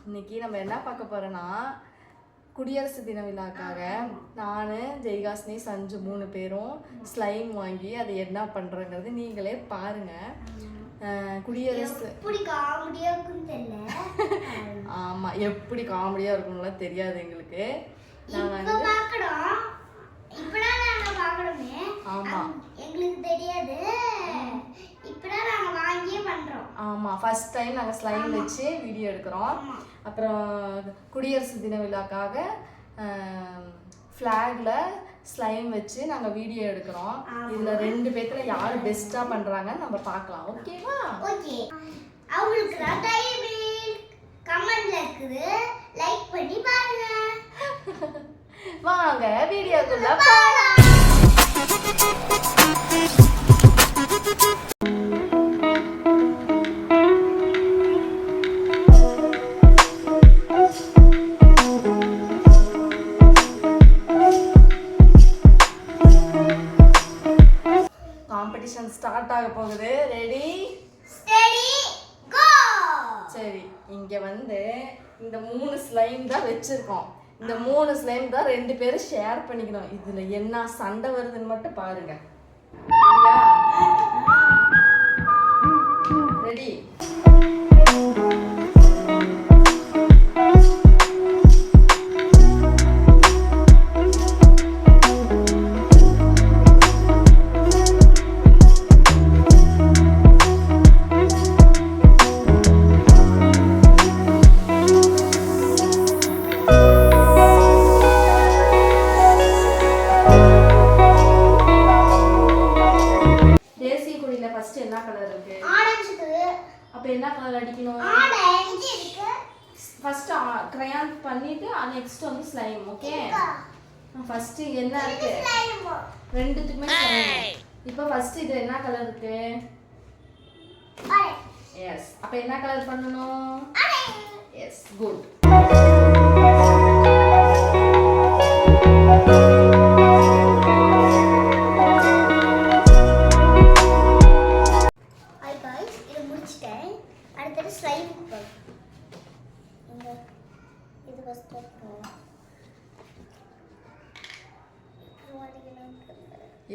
இன்னைக்கு நம்ம என்ன பார்க்க போறோம்னா குடியரசு தின விழாக்காக நான் ஜெய்காஸ்னி சஞ்சு 3 பேரும் ஸ்லைம் வாங்கி அதை என்ன பண்றோங்கிறது நீங்களே பாருங்க. குடியரசு எப்படி காமெடியா இருக்குன்னு தெரியல. ஆமா, எப்படி காமெடியா இருக்கும்லாம் தெரியாது எங்களுக்கு. நாங்க வந்து பார்க்கறோம். இப்பதான் நாங்க பார்க்கறோமே. ஆமா, எங்களுக்கு தெரியாது. இப்பதான் நாங்க வாங்கியே பண்றோம். ஆமா, ஃபர்ஸ்ட் டைம் நாங்க ஸ்லைம் வச்சு வீடியோ எடுக்கிறோம். அப்புறம் குடியரசு தின விழாக்காக ஃபிளாக்ல ஸ்லைம் வச்சு நாங்க வீடியோ எடுக்கிறோம். இதுல 2 பேத்துல யாரு பெஸ்டா பண்றாங்க நம்ம பார்க்கலாம். ஓகேவா? ஓகே. அவங்களுக்கு தான் டைம் கமெண்ட்ல இருக்குது. லைக் பண்ணி பாருங்க. வாங்க வீடியோக்குள்ள போலாம். காம்படிஷன் ஸ்டார்ட் ஆக போகுது. ரெடி ஸ்டடி கோ. சரி, இங்க வந்து இந்த 3 ஸ்லைம் தான் வச்சிருக்கோம். இந்த 3 ஸ்லைம் தான் 2 பேரும் ஷேர் பண்ணிக்கணும். இதுல என்ன சண்டை வருதுன்னு மட்டும் பாருங்க. ரெடி? ஃபர்ஸ்ட் என்ன கலர் இருக்கு? ஆரஞ்சு இருக்கு. அப்ப என்ன கலர் அடிக்கணும்? ஆரஞ்சு இருக்கு. ஃபர்ஸ்ட் கிரையான் பண்ணிட்டு நெக்ஸ்ட் வந்து ஸ்லைம். ஓகே, ஃபர்ஸ்ட் என்ன இருக்கு? ஸ்லைம். ரெண்டுத்துக்குமே ஸ்லைம். இப்போ ஃபர்ஸ்ட் இது என்ன கலர் இருக்கு? ஆரஞ்சு. எஸ். அப்ப என்ன கலர் பண்ணனும்? ஆரஞ்சு. Yes, good.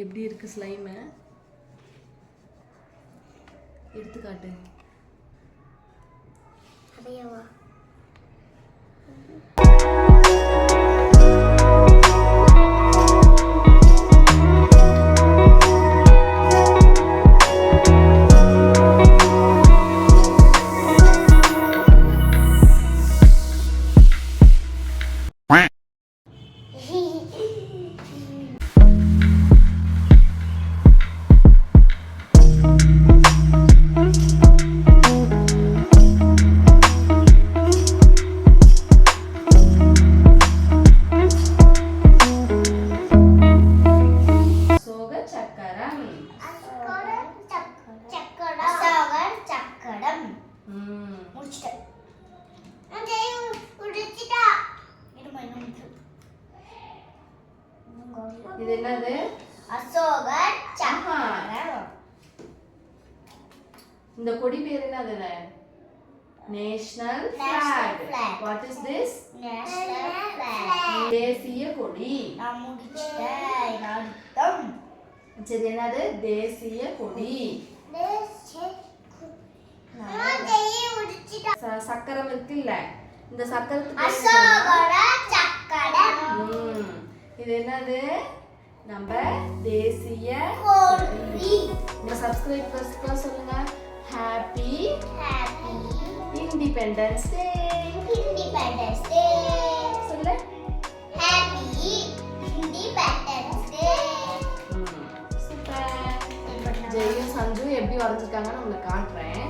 எப்படி இருக்கு ஸ்லைம்? எடுத்து காட்டு. அதையவா? இது என்னது? அசோகர் சக்கரம். இந்த கொடி பேர் என்னது? National flag. What is this? National flag. தேசிய கொடி. நான் முடிச்சிட்டேன். அர்த்தம். சரி, என்னது? தேசிய கொடி. சக்கரம் இருக்குல்ல, இந்த சக்கரத்துக்கு அசோகர் சக்கரம். இது என்னது? நம்ம தேசிய கொடி. நம்ம சப்ஸ்கிரைபர்ஸ்க்கு சொல்லுங்க. Happy independence day. Independence day சொல்லு. Happy independence day. சூப்பர். ஜெயும் சஞ்சு எப்படி வரைஞ்சிருக்காங்கன்னு உங்களுக்கு காட்டுறேன்.